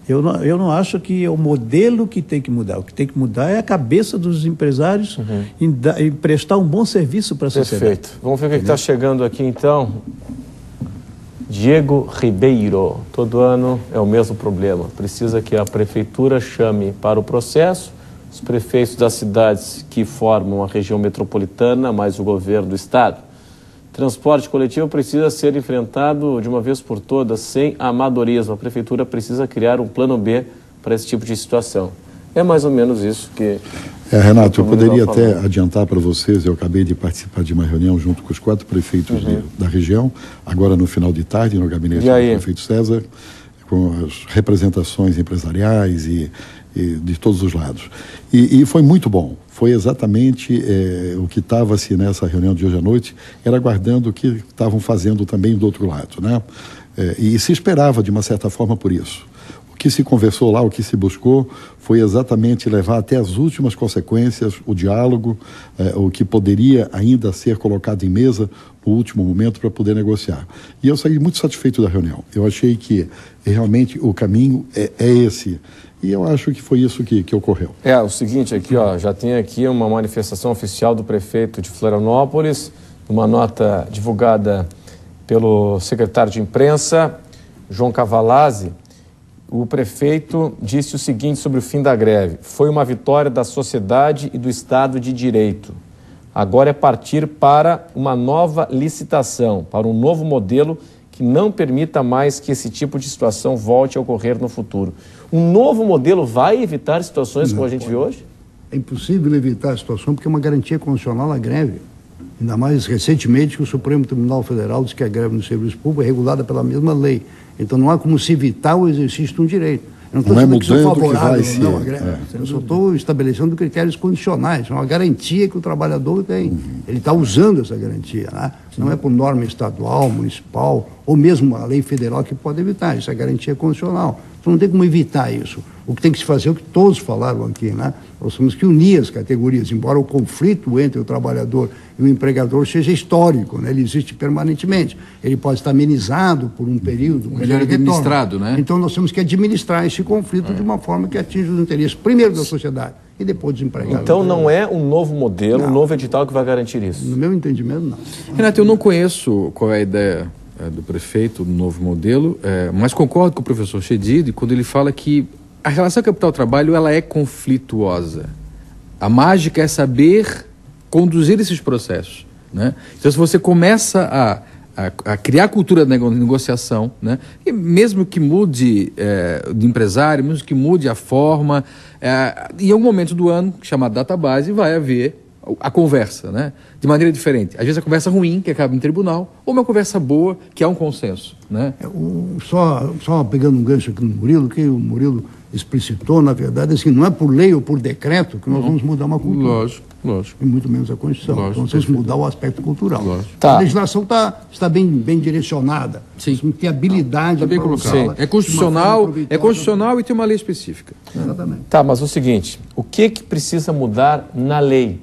Eu não acho que é o modelo que tem que mudar. O que tem que mudar é a cabeça dos empresários em prestar um bom serviço para a sociedade. Perfeito. Vamos ver o que está chegando aqui então. Diego Ribeiro, todo ano é o mesmo problema. Precisa que a prefeitura chame para o processo os prefeitos das cidades que formam a região metropolitana, mais o governo do estado. Transporte coletivo precisa ser enfrentado de uma vez por todas, sem amadorismo. A prefeitura precisa criar um plano B para esse tipo de situação. É mais ou menos isso que... Renato, eu poderia até adiantar para vocês, eu acabei de participar de uma reunião junto com os 4 prefeitos da região, agora no final de tarde, no gabinete do prefeito César, com as representações empresariais e de todos os lados. E foi muito bom. Foi exatamente o que estava-se nessa reunião de hoje à noite, era aguardando o que estavam fazendo também do outro lado, né? E se esperava, de uma certa forma, por isso. O que se conversou lá, o que se buscou, foi exatamente levar até as últimas consequências o diálogo, o que poderia ainda ser colocado em mesa no último momento para poder negociar. E eu saí muito satisfeito da reunião. Eu achei que realmente o caminho é esse. E eu acho que foi isso que ocorreu. O seguinte aqui, já tem aqui uma manifestação oficial do prefeito de Florianópolis, uma nota divulgada pelo secretário de imprensa, João Cavalazzi, o prefeito disse o seguinte sobre o fim da greve: foi uma vitória da sociedade e do Estado de Direito. Agora é partir para uma nova licitação, para um novo modelo que não permita mais que esse tipo de situação volte a ocorrer no futuro. Um novo modelo vai evitar situações como a gente vê hoje? É impossível evitar a situação porque é uma garantia constitucional a greve. Ainda mais recentemente que o Supremo Tribunal Federal diz que a greve no serviço público é regulada pela mesma lei. Então não há como se evitar o exercício de um direito. Eu não é estou dizendo que sou favorável ser. não à greve. Eu só estou estabelecendo critérios condicionais. É uma garantia que o trabalhador tem. Ele está usando essa garantia. Né? Não é por norma estadual, municipal, ou mesmo a lei federal que pode evitar. Isso é garantia constitucional. Então não tem como evitar isso. O que tem que se fazer é o que todos falaram aqui, né? Nós temos que unir as categorias, embora o conflito entre o trabalhador e o empregador seja histórico, né? Ele existe permanentemente. Ele pode estar amenizado por um período. Melhor administrado, né? Então nós temos que administrar esse conflito de uma forma que atinja os interesses, primeiro da sociedade e depois dos empregados. Então não é um novo modelo, um novo edital que vai garantir isso? No meu entendimento, não. Renato, eu não conheço qual é a ideia do prefeito do novo modelo, mas concordo com o professor Chedid quando ele fala que a relação capital-trabalho ela é conflituosa. A mágica é saber conduzir esses processos, né? Então, se você começa a criar cultura de negociação, né? E mesmo que mude de empresário, mesmo que mude a forma, em algum momento do ano, chamado database, vai haver a conversa, né? De maneira diferente. Às vezes a conversa ruim, que acaba em tribunal, ou uma conversa boa, que há um consenso, né? Só pegando um gancho aqui no Murilo, que o Murilo explicitou, na verdade, assim, não é por lei ou por decreto que nós vamos mudar uma cultura. Lógico. E muito menos a Constituição. Lógico, então, vocês mudar o aspecto cultural. Tá. A legislação está bem direcionada. Sim. Você tem habilidade bem para colocado. usá-la. É constitucional e tem uma lei específica. Exatamente. Tá, mas o seguinte, o que precisa mudar na lei?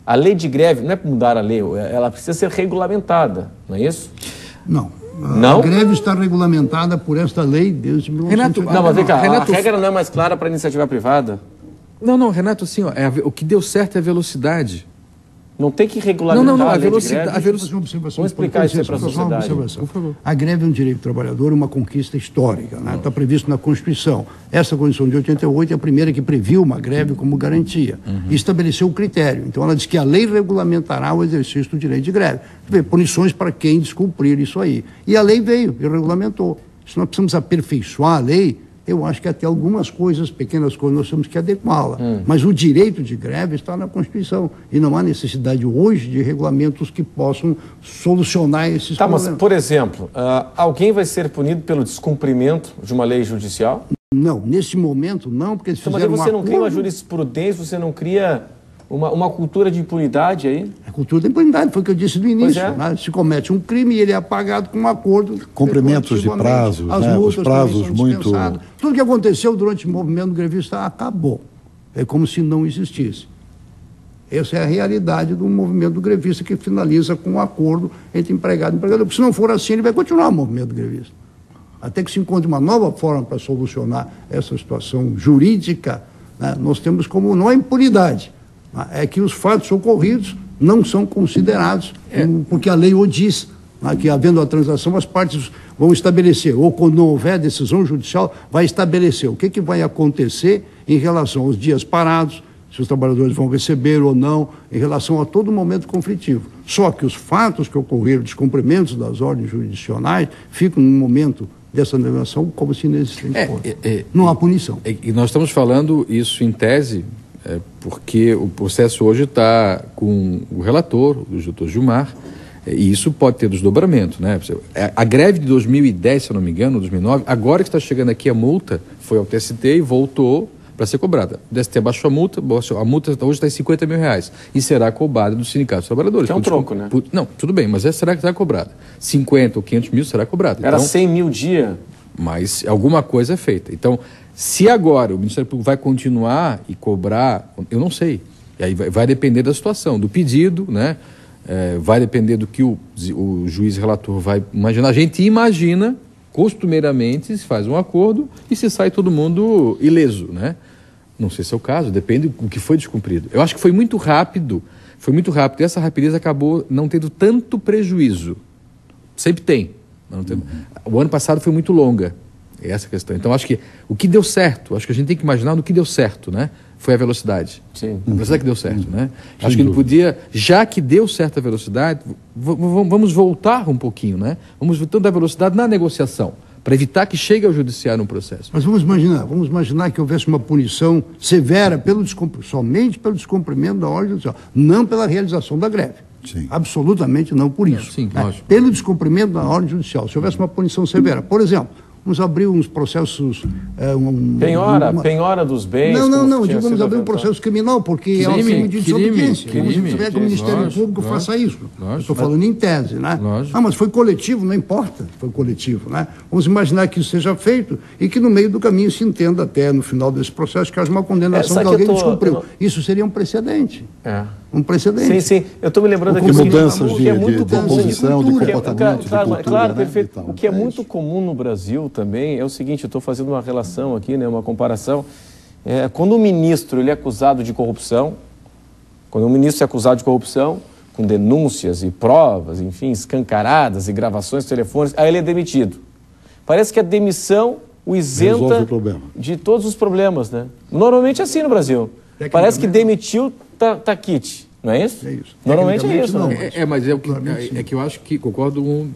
A lei de greve, não é para mudar a lei, ela precisa ser regulamentada, não é isso? Não. Não? A greve está regulamentada por esta lei desde 1989. Não, mas vem cá, Renato, a regra não é mais clara para a iniciativa privada? Não, Renato, assim, ó, o que deu certo é a velocidade. Não tem que regulamentar a lei velocidade. de greve? Vamos explicar isso para a sociedade. Por favor. A greve é um direito do trabalhador, uma conquista histórica, né? Está previsto na Constituição. Essa Constituição de 88 é a primeira que previu uma greve como garantia e estabeleceu o critério. Então ela diz que a lei regulamentará o exercício do direito de greve. Punições para quem descumprir isso aí. E a lei veio e regulamentou. Se nós precisamos aperfeiçoar a lei, eu acho que até algumas coisas, pequenas coisas, nós temos que adequá-la. Mas o direito de greve está na Constituição. E não há necessidade hoje de regulamentos que possam solucionar esses problemas. Mas, por exemplo, alguém vai ser punido pelo descumprimento de uma lei judicial? Não, nesse momento não, porque eles Então, mas fizeram aí você não cria uma acordo. jurisprudência, você não cria uma cultura de impunidade aí? A cultura da impunidade, foi o que eu disse no início. Pois é. Né? Se comete um crime e ele é apagado com um acordo. Cumprimentos de prazos, as né? multas Os prazos também são muito... dispensadas. Tudo que aconteceu durante o movimento grevista acabou. É como se não existisse. Essa é a realidade do movimento grevista que finaliza com um acordo entre empregado e empregador. Porque se não for assim, ele vai continuar o movimento grevista. Até que se encontre uma nova forma para solucionar essa situação jurídica, né? Nós temos como, não é impunidade, é que os fatos ocorridos não são considerados, porque a lei o diz, né, que havendo a transação, as partes vão estabelecer, ou quando não houver decisão judicial, vai estabelecer o que vai acontecer em relação aos dias parados, se os trabalhadores vão receber ou não, em relação a todo momento conflitivo. Só que os fatos que ocorreram, descumprimentos das ordens jurisdicionais, ficam no momento dessa negociação como se inexistente fosse. Não há punição. E nós estamos falando isso em tese, porque o processo hoje está com o relator, o doutor Gilmar, e isso pode ter desdobramento, né? A greve de 2010, se eu não me engano, 2009, agora que está chegando aqui a multa, foi ao TST e voltou para ser cobrada. O TST baixou a multa hoje está em 50 mil reais e será cobrada do Sindicato dos Trabalhadores. Que é um troco, né? Não, tudo bem, mas será que será cobrada? 50 ou 500 mil será cobrada. Era então, 100 mil dia. Mas alguma coisa é feita. Então, se agora o Ministério Público vai continuar e cobrar, eu não sei. E aí vai depender da situação, do pedido, né? Vai depender do que o juiz relator vai imaginar. A gente imagina, costumeiramente, se faz um acordo e se sai todo mundo ileso, né? Não sei se é o caso, depende do que foi descumprido. Eu acho que foi muito rápido, e essa rapidez acabou não tendo tanto prejuízo. Sempre tem. O ano passado foi muito longa. É essa a questão. Então, acho que o que deu certo, acho que a gente tem que imaginar no que deu certo, né? Foi a velocidade. Sim. A velocidade que deu certo, né? Acho que ele podia, já que deu certa velocidade, vamos voltar um pouquinho, né? Vamos voltando a velocidade na negociação, para evitar que chegue ao judiciário um processo. Mas vamos imaginar que houvesse uma punição severa somente pelo descumprimento da ordem judicial, não pela realização da greve. Sim. Absolutamente não por isso. Sim, lógico. Pelo descumprimento da ordem judicial, se houvesse uma punição severa. Por exemplo, vamos abrir uns processos... penhora dos bens... Não, vamos abrir um processo criminal, porque é um crime de desobediência. Vamos esperar que o Ministério Público faça isso. Estou falando em tese, né? Mas foi coletivo, não importa, foi coletivo, né? Vamos imaginar que isso seja feito e que no meio do caminho se entenda até no final desse processo que haja uma condenação que alguém descumpriu. Isso seria um precedente. Um precedente. Sim. Eu estou me lembrando aqui... Mudanças de posição, de comportamento, de cultura, claro, né? perfeito. O que é muito comum no Brasil também é o seguinte, eu estou fazendo uma relação aqui, né, uma comparação. Quando um ministro ele é acusado de corrupção, com denúncias e provas, enfim, escancaradas e gravações telefônicas, aí ele é demitido. Parece que a demissão o isenta de todos os problemas, né? Normalmente é assim no Brasil. Parece que demitiu, tá quite, não é isso? É isso. Normalmente é isso. Não, Mas é que eu acho que, concordo com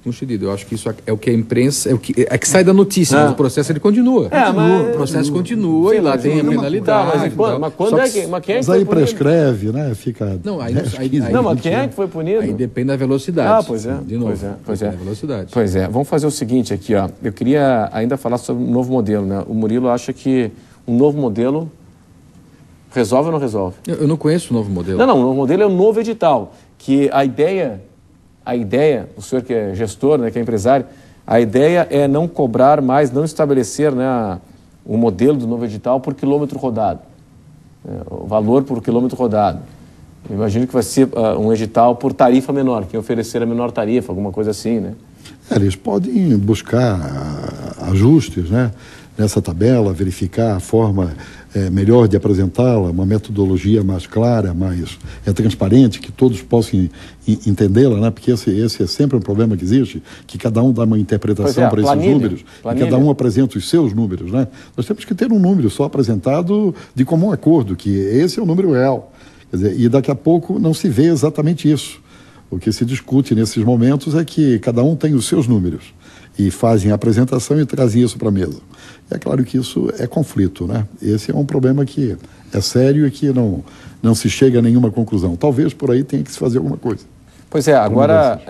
o Chedido, eu acho que isso é o que a imprensa, é que sai da notícia, mas o processo ele continua. Mas o processo continua e lá tem a penalidade. Mas aí prescreve, né? Fica... mas quem é que foi punido? Aí depende da velocidade. Pois é. De novo. Pois é. Da velocidade. Pois é. Vamos fazer o seguinte aqui, ó. Eu queria ainda falar sobre um novo modelo, né? O Murilo acha que um novo modelo resolve ou não resolve? Eu não conheço o novo modelo. Não, o novo modelo é o novo edital, que a ideia, o senhor que é gestor, né, que é empresário, a ideia é não cobrar mais, não estabelecer, né, o modelo do novo edital por quilômetro rodado, o valor por quilômetro rodado. Eu imagino que vai ser um edital por tarifa menor, quem oferecer a menor tarifa, alguma coisa assim, né? Eles podem buscar ajustes, né, nessa tabela, verificar a forma melhor de apresentá-la, uma metodologia mais clara, mais transparente, que todos possam entendê-la, né? Porque esse é sempre um problema que existe, que cada um dá uma interpretação para esses números, e cada um apresenta os seus números, né? Nós temos que ter um número só apresentado de comum acordo, que esse é o número real. Quer dizer, e daqui a pouco não se vê exatamente isso. O que se discute nesses momentos é que cada um tem os seus números e fazem a apresentação e trazem isso para a mesa. É claro que isso é conflito, né? Esse é um problema que é sério e que não se chega a nenhuma conclusão. Talvez por aí tenha que se fazer alguma coisa. Pois é, agora,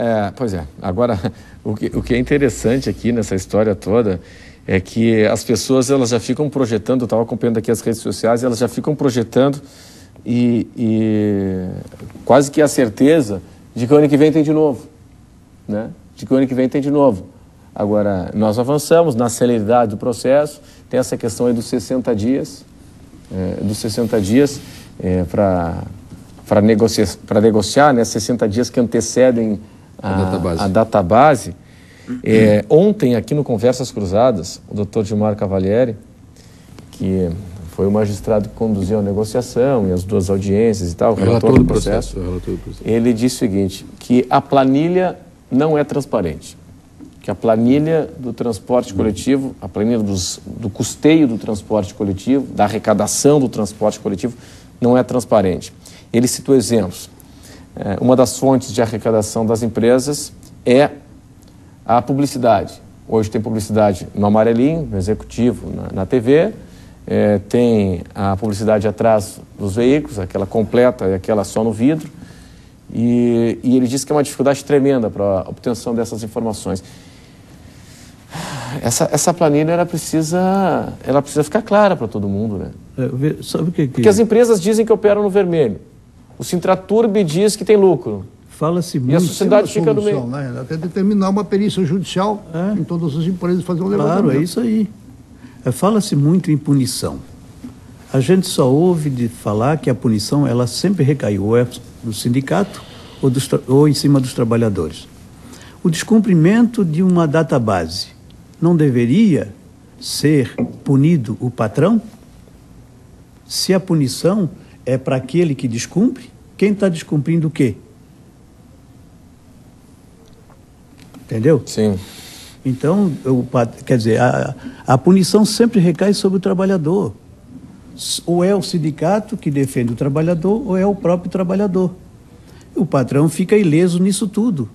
o que é interessante aqui nessa história toda é que as pessoas elas já ficam projetando, eu estava acompanhando aqui as redes sociais, elas já ficam projetando e quase que a certeza de que o ano que vem tem de novo, né? Agora, nós avançamos na celeridade do processo, tem essa questão aí dos 60 dias, para negociar, né, 60 dias que antecedem a database. Ontem, aqui no Conversas Cruzadas, o Dr. Gilmar Cavalieri, que foi o magistrado que conduziu a negociação e as duas audiências e tal, o relator do processo, ele disse o seguinte, que a planilha não é transparente. Que a planilha do transporte coletivo, a planilha do custeio do transporte coletivo, da arrecadação do transporte coletivo, não é transparente. Ele citou exemplos. Uma das fontes de arrecadação das empresas é a publicidade. Hoje tem publicidade no amarelinho, no executivo, na TV, tem a publicidade atrás dos veículos, aquela completa e aquela só no vidro, e ele disse que é uma dificuldade tremenda para a obtenção dessas informações. Essa planilha ela precisa ficar clara para todo mundo, né? Sabe o que? Porque as empresas dizem que operam no vermelho. O Sintraturb diz que tem lucro. Fala-se muito. E a sociedade fica no meio. Né? Até determinar uma perícia judicial em todas as empresas, fazer um levantamento. Claro, é isso aí. Fala-se muito em punição. A gente só ouve de falar que a punição ela sempre recaiu no sindicato ou em cima dos trabalhadores. O descumprimento de uma database não deveria ser punido o patrão? Se a punição é para aquele que descumpre, quem está descumprindo o quê? Entendeu? Sim. Então, quer dizer, a punição sempre recai sobre o trabalhador. Ou é o sindicato que defende o trabalhador, ou é o próprio trabalhador. O patrão fica ileso nisso tudo.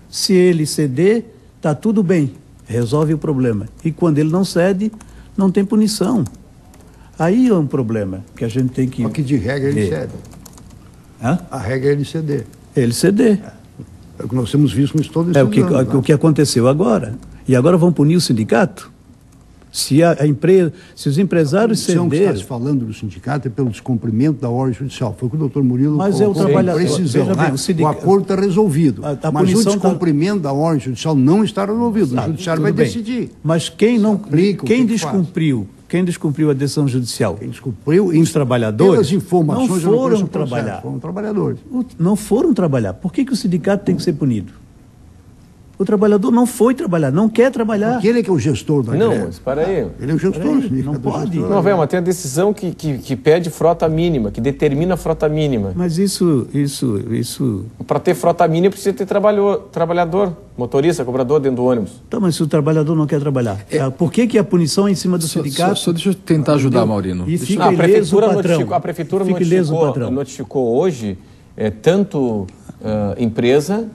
Se ele ceder, está tudo bem, resolve o problema. E quando ele não cede, não tem punição. Aí é um problema que a gente tem que... Só que de regra ele cede. Hã? A regra é ele ceder. Ele ceder. É o que nós temos visto com isso todo esse É o que aconteceu agora. E agora vão punir o sindicato? Se a empresa, se os empresários cederem... que está se cederem... falando do sindicato é pelo descumprimento da ordem judicial. Foi o que o doutor Murilo Mas é o trabalhador. precisão. Veja bem, o acordo está resolvido. Mas o descumprimento da ordem judicial não está resolvido. O judiciário vai decidir. Mas quem descumpriu a decisão judicial? Quem descumpriu, os trabalhadores, pelas informações, não foram trabalhar. Foram trabalhadores. Não foram trabalhar. Por que o sindicato tem que ser punido? O trabalhador não foi trabalhar, não quer trabalhar. Porque ele é que é o gestor da greve. Não, mas para aí. Ele é o gestor. Não pode. Não, velho, mas tem a decisão que pede frota mínima, que determina a frota mínima. Mas isso... Para ter frota mínima precisa ter trabalhador, motorista, cobrador dentro do ônibus. Tá, mas se o trabalhador não quer trabalhar, por que a punição é em cima do sindicato? Só deixa eu tentar ajudar, Maurino. E fica ileso o patrão. A prefeitura notificou hoje tanto empresa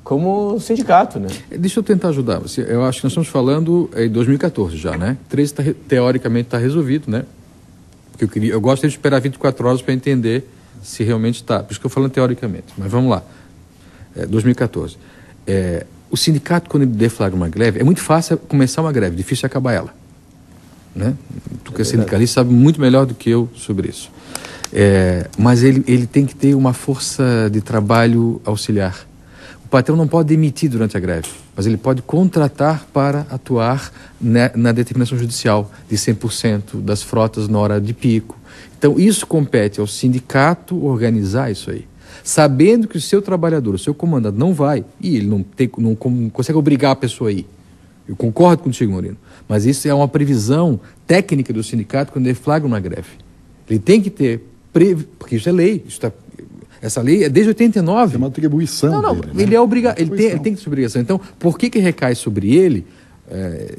como sindicato, né? Deixa eu tentar ajudar. Eu acho que nós estamos falando em 2014 já, né? 13 teoricamente está resolvido, né? Porque eu gosto de esperar 24 horas para entender se realmente está. Por isso que eu falo teoricamente. Mas vamos lá. 2014. O sindicato, quando ele deflagra uma greve, é muito fácil começar uma greve, difícil acabar ela. Né? Tu que é sindicalista sabe muito melhor do que eu sobre isso. Mas ele tem que ter uma força de trabalho auxiliar. O patrão não pode demitir durante a greve, mas ele pode contratar para atuar na determinação judicial de 100% das frotas na hora de pico. Então, isso compete ao sindicato organizar isso aí. Sabendo que o seu trabalhador, o seu comandante não vai, e ele não consegue obrigar a pessoa a ir. Eu concordo contigo, Maurino, mas isso é uma previsão técnica do sindicato quando ele flagra uma greve. Ele tem que ter, porque isso é lei, essa lei é desde 89. É uma atribuição dele, né? Ele é obrigado, ele tem que ter obrigação. Então, por que recai sobre ele?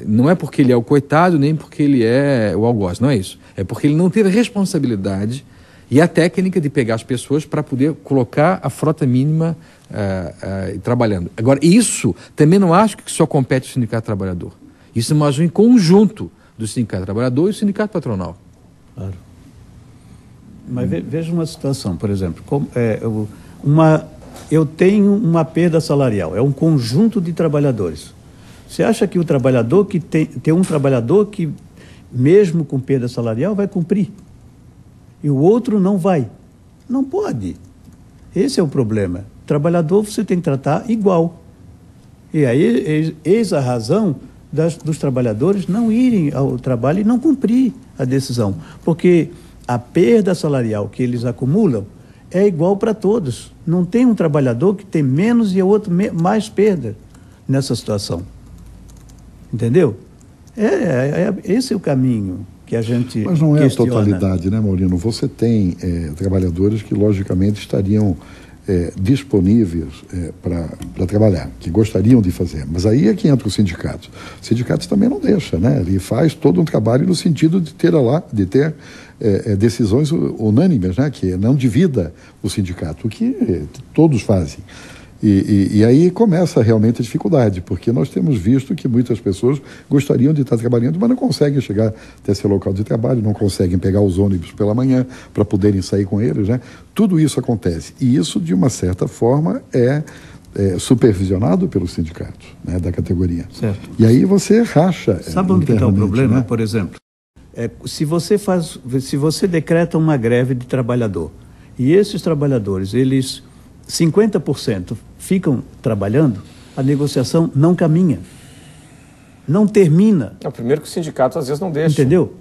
Não é porque ele é o coitado, nem porque ele é o algoz, não é isso. É porque ele não teve a responsabilidade e a técnica de pegar as pessoas para poder colocar a frota mínima trabalhando. Agora, isso também não acho que só compete ao sindicato trabalhador. Isso é uma ação em conjunto do sindicato trabalhador e do sindicato patronal. Claro. Mas veja uma situação, por exemplo, eu tenho uma perda salarial, é um conjunto de trabalhadores. Você acha que o trabalhador que tem um trabalhador que, mesmo com perda salarial, vai cumprir? E o outro não vai? Não pode. Esse é o problema. O trabalhador você tem que tratar igual. E aí, eis a razão dos trabalhadores não irem ao trabalho e não cumprir a decisão. Porque a perda salarial que eles acumulam é igual para todos. Não tem um trabalhador que tem menos e o outro mais perda nessa situação. Entendeu? Esse é o caminho que a gente Mas não é questiona. A totalidade, né, Maurino? Você tem trabalhadores que, logicamente, estariam disponíveis para trabalhar, que gostariam de fazer. Mas aí é que entra o sindicato. O sindicato também não deixa, né? Ele faz todo um trabalho no sentido de ter decisões unânimes, né? Que não divida o sindicato, o que todos fazem. E aí começa realmente a dificuldade, porque nós temos visto que muitas pessoas gostariam de estar trabalhando, mas não conseguem chegar até seu local de trabalho, não conseguem pegar os ônibus pela manhã para poderem sair com eles, né? Tudo isso acontece. E isso, de uma certa forma, é supervisionado pelo sindicato, né, da categoria. Certo. E aí você racha. Sabe onde está o problema, né? por exemplo? Se você decreta uma greve de trabalhador e esses trabalhadores, 50% ficam trabalhando, a negociação não caminha, não termina. Primeiro que o sindicato às vezes não deixa. Entendeu?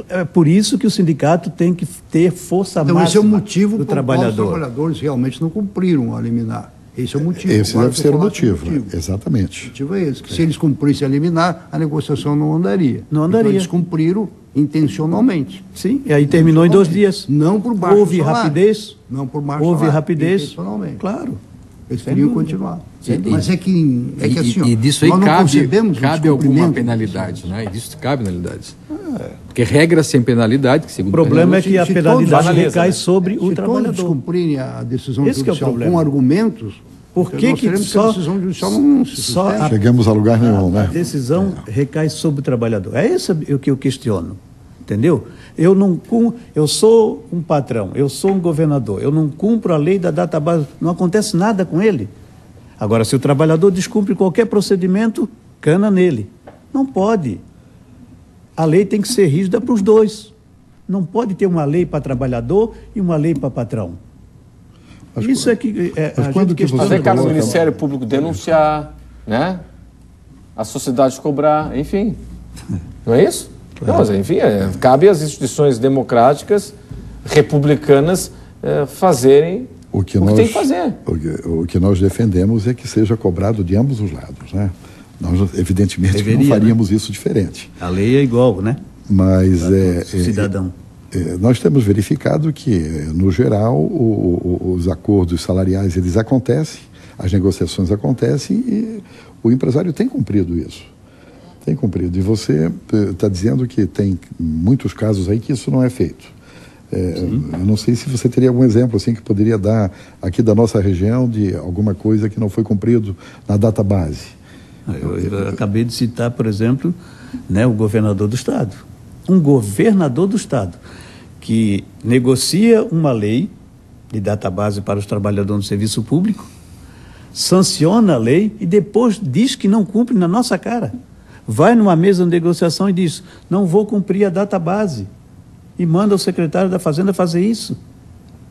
É por isso que o sindicato tem que ter força máxima esse é o motivo do trabalhador. trabalhador. Os trabalhadores realmente não cumpriram a liminar. Esse é o motivo. Esse deve ser o motivo, exatamente. O motivo é esse, que se eles cumprissem a liminar, a negociação não andaria. Não andaria. Então eles cumpriram intencionalmente. Sim, e aí terminou em 2 dias. Não por baixo Houve salário. rapidez. Não por baixo Houve salário, rapidez. intencionalmente. Claro. Eles teriam que continuar. Mas é que assim, e disso aí nós não concebemos cabe alguma penalidade, né? E disso cabe penalidades. Porque regra sem penalidade, que segundo o problema é que a penalidade recai né? sobre o trabalhador. Se todos descumprirem a decisão Esse judicial com argumentos, por que a decisão judicial não se sustenta. Chegamos a lugar nenhum, né? A decisão recai sobre o trabalhador. É isso o que eu questiono. Entendeu? Eu sou um patrão, eu sou um governador, eu não cumpro a lei da database, não acontece nada com ele. Agora, se o trabalhador descumpre qualquer procedimento, cana nele. Não pode. A lei tem que ser rígida para os dois. Não pode ter uma lei para trabalhador e uma lei para patrão. Isso é que... Até cabe o Ministério Público denunciar, né? A sociedade cobrar, enfim. Não é isso? Não, mas, enfim, cabe às instituições democráticas, republicanas, fazerem o que tem que fazer. O que nós defendemos é que seja cobrado de ambos os lados, né? Nós, evidentemente, não faríamos isso diferente. A lei é igual, né? Mas cidadão. Nós temos verificado que, no geral, os acordos salariais eles acontecem, as negociações acontecem e o empresário tem cumprido isso. Tem cumprido. E você está dizendo que tem muitos casos aí que isso não é feito. Eu não sei se você teria algum exemplo assim que poderia dar aqui da nossa região de alguma coisa que não foi cumprido na database. Eu acabei de citar, por exemplo, né, o governador do Estado. Um governador do Estado que negocia uma lei de database para os trabalhadores do serviço público, sanciona a lei e depois diz que não cumpre na nossa cara. Vai numa mesa de negociação e diz, não vou cumprir a database. E manda o secretário da Fazenda fazer isso.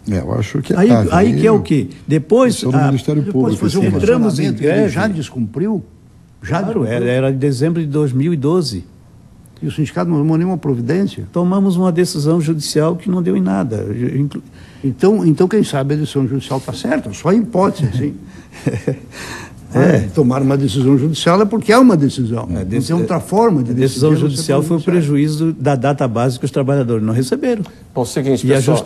Eu acho que aí que é o quê? Depois o Ministério Público, fazer um entramos em greve. Ele já descumpriu? Claro, era em dezembro de 2012. E o sindicato não tomou nenhuma providência? Tomamos uma decisão judicial que não deu em nada. Então quem sabe a decisão judicial está certa, só em hipótese, assim. Tomar uma decisão judicial é porque é uma decisão. Não tem outra forma de decidir. A decisão judicial foi o prejuízo da database que os trabalhadores não receberam. Bom, o seguinte, pessoal,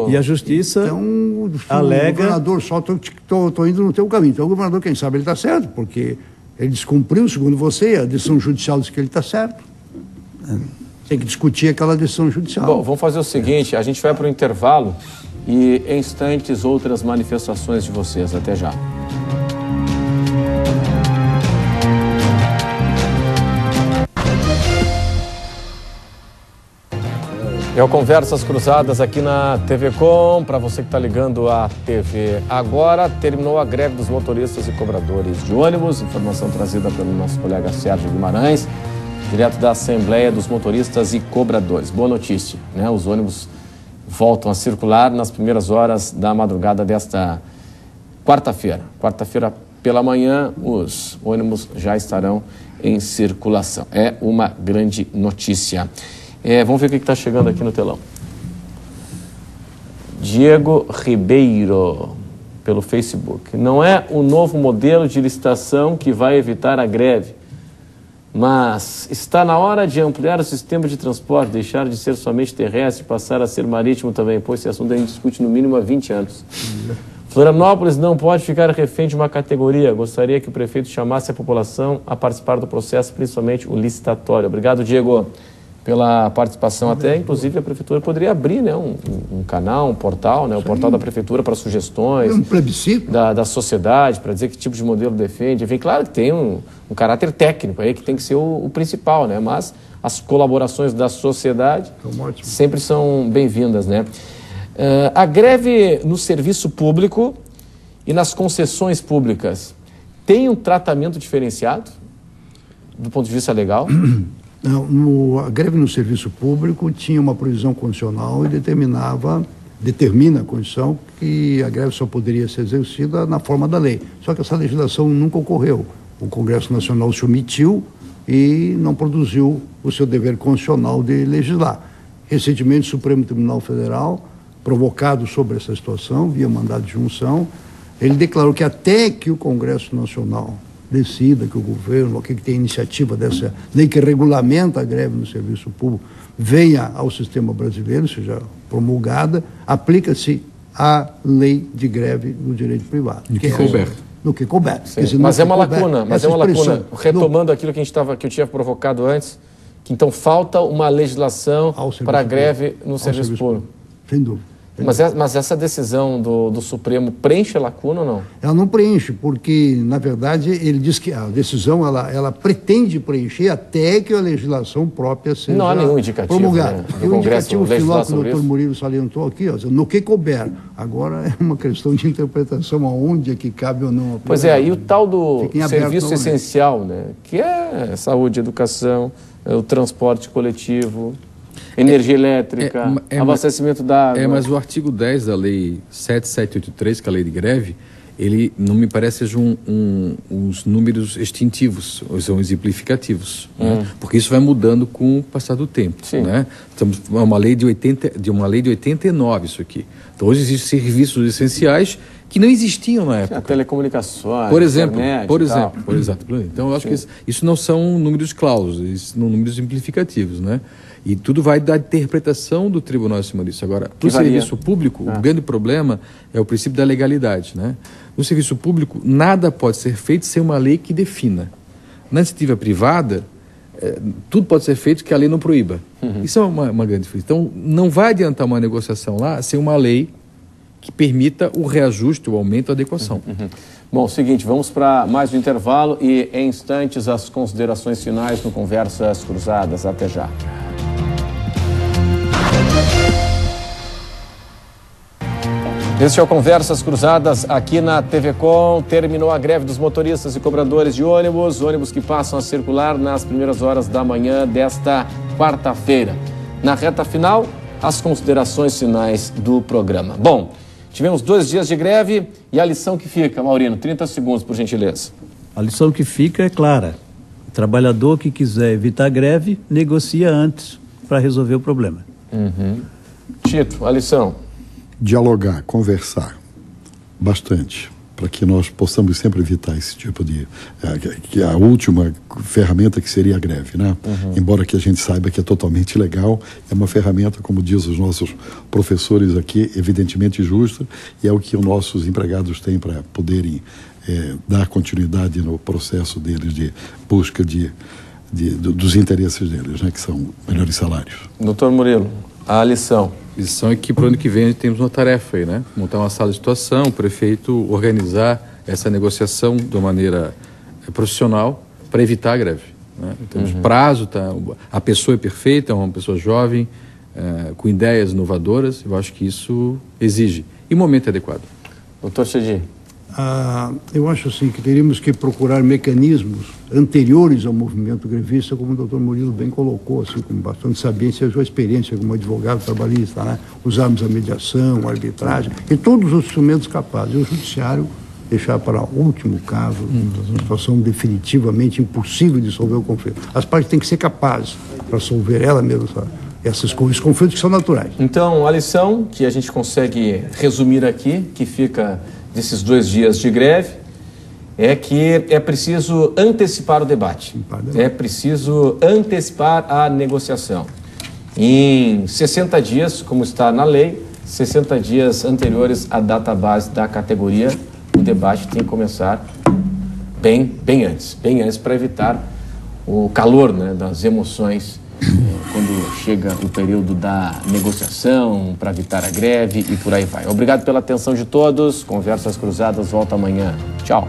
e a justiça então, alega... O governador, só estou indo no teu caminho. Então o governador, quem sabe, ele está certo, porque ele descumpriu, segundo você, a decisão judicial diz que ele está certo. Tem que discutir aquela decisão judicial. Bom, vamos fazer o seguinte, a gente vai para o intervalo e em instantes outras manifestações de vocês. Até já. Conversas Cruzadas aqui na TV Com, para você que está ligando a TV agora, terminou a greve dos motoristas e cobradores de ônibus, informação trazida pelo nosso colega Sérgio Guimarães, direto da Assembleia dos Motoristas e Cobradores. Boa notícia, né? Os ônibus voltam a circular nas primeiras horas da madrugada desta quarta-feira. Quarta-feira pela manhã, os ônibus já estarão em circulação. É uma grande notícia. Vamos ver o que está chegando aqui no telão. Diego Ribeiro, pelo Facebook. Não é o novo modelo de licitação que vai evitar a greve, mas está na hora de ampliar o sistema de transporte, deixar de ser somente terrestre e passar a ser marítimo também, pois esse assunto a gente discute no mínimo há 20 anos. Florianópolis não pode ficar refém de uma categoria. Gostaria que o prefeito chamasse a população a participar do processo, principalmente o licitatório. Obrigado, Diego, pela participação. Até, inclusive, a Prefeitura poderia abrir, né, um canal, um portal, né, o portal da Prefeitura para sugestões. Um plebiscito. Da sociedade, para dizer que tipo de modelo defende. Enfim, claro que tem um caráter técnico aí, que tem que ser o principal, né, mas as colaborações da sociedade sempre são bem-vindas, né. A greve no serviço público e nas concessões públicas tem um tratamento diferenciado do ponto de vista legal? Não, a greve no serviço público tinha uma provisão condicional e determina a condição que a greve só poderia ser exercida na forma da lei. Só que essa legislação nunca ocorreu. O Congresso Nacional se omitiu e não produziu o seu dever constitucional de legislar. Recentemente, o Supremo Tribunal Federal, provocado sobre essa situação, via mandado de junção, ele declarou que até que o Congresso Nacional decida, que o governo, que tem iniciativa dessa lei que regulamenta a greve no serviço público, venha ao sistema brasileiro, seja promulgada, aplica-se a lei de greve do direito privado. No que couber. No que couber. Dizer, mas é uma lacuna, retomando aquilo que eu tinha provocado antes, que então falta uma legislação para a greve no serviço público. Sem dúvida. Mas essa decisão do Supremo preenche a lacuna ou não? Ela não preenche, porque, na verdade, ele diz que a decisão ela pretende preencher até que a legislação própria seja não há nenhum indicativo, promulgada. Né? O indicativo final que o doutor Murilo salientou aqui, ó, no que couber. Agora é uma questão de interpretação aonde é que cabe ou não. Pois é, e o tal do serviço essencial, né? Que é saúde, educação, o transporte coletivo, energia elétrica, abastecimento da água. Mas o artigo 10 da Lei 7783, que é a lei de greve, ele não me parece sejam uns números extintivos, ou são exemplificativos, né? Porque isso vai mudando com o passar do tempo. Né? Estamos uma lei de 89 isso aqui. Então hoje existem serviços essenciais que não existiam na época. Telecomunicações, por exemplo, internet, Então eu acho que isso não são números clausos, isso são números simplificativos, né? E tudo vai da interpretação do Tribunal acima disso. Agora, no serviço público, o grande problema é o princípio da legalidade, né? No serviço público, nada pode ser feito sem uma lei que defina. Na iniciativa privada, tudo pode ser feito que a lei não proíba. Isso é uma grande diferença. Então, não vai adiantar uma negociação lá sem uma lei que permita o reajuste, o aumento, a adequação. Bom, seguinte, vamos para mais um intervalo e, em instantes, as considerações finais no Conversas Cruzadas. Até já. Este é o Conversas Cruzadas aqui na TV Com. Terminou a greve dos motoristas e cobradores de ônibus que passam a circular nas primeiras horas da manhã desta quarta-feira. Na reta final, as considerações finais do programa. Bom, tivemos 2 dias de greve e a lição que fica, Maurino, 30 segundos, por gentileza. A lição que fica é clara. O trabalhador que quiser evitar greve, negocia antes para resolver o problema. Tito, a lição? Dialogar, conversar bastante, para que nós possamos sempre evitar esse tipo de... que a última ferramenta que seria a greve, né? Embora que a gente saiba que é totalmente ilegal, é uma ferramenta, como diz os nossos professores aqui, evidentemente justa, e é o que os nossos empregados têm para poderem dar continuidade no processo deles de busca dos interesses deles, né? Que são melhores salários. Doutor Murilo, a lição? A lição é que para o ano que vem temos uma tarefa aí, né? Montar uma sala de situação, o prefeito organizar essa negociação de uma maneira profissional para evitar a greve, né? Temos prazo, a pessoa é perfeita, é uma pessoa jovem, com ideias inovadoras, eu acho que isso exige. E o momento é adequado. Doutor Chedi? Eu acho assim que teríamos que procurar mecanismos anteriores ao movimento grevista, como o doutor Murilo bem colocou, assim, com bastante sabiência e a sua experiência como advogado trabalhista, né? Usarmos a mediação, a arbitragem e todos os instrumentos capazes. E o judiciário deixar para o último caso, uma situação definitivamente impossível de resolver o conflito. As partes têm que ser capazes para resolver ela mesma, esses conflitos que são naturais. Então, a lição que a gente consegue resumir aqui, que fica desses 2 dias de greve, é que é preciso antecipar o debate. É preciso antecipar a negociação. Em 60 dias, como está na lei, 60 dias anteriores à data base da categoria, o debate tem que começar bem antes para evitar o calor, né, das emoções quando chega o período da negociação, para evitar a greve e por aí vai. Obrigado pela atenção de todos. Conversas Cruzadas volta amanhã. Tchau.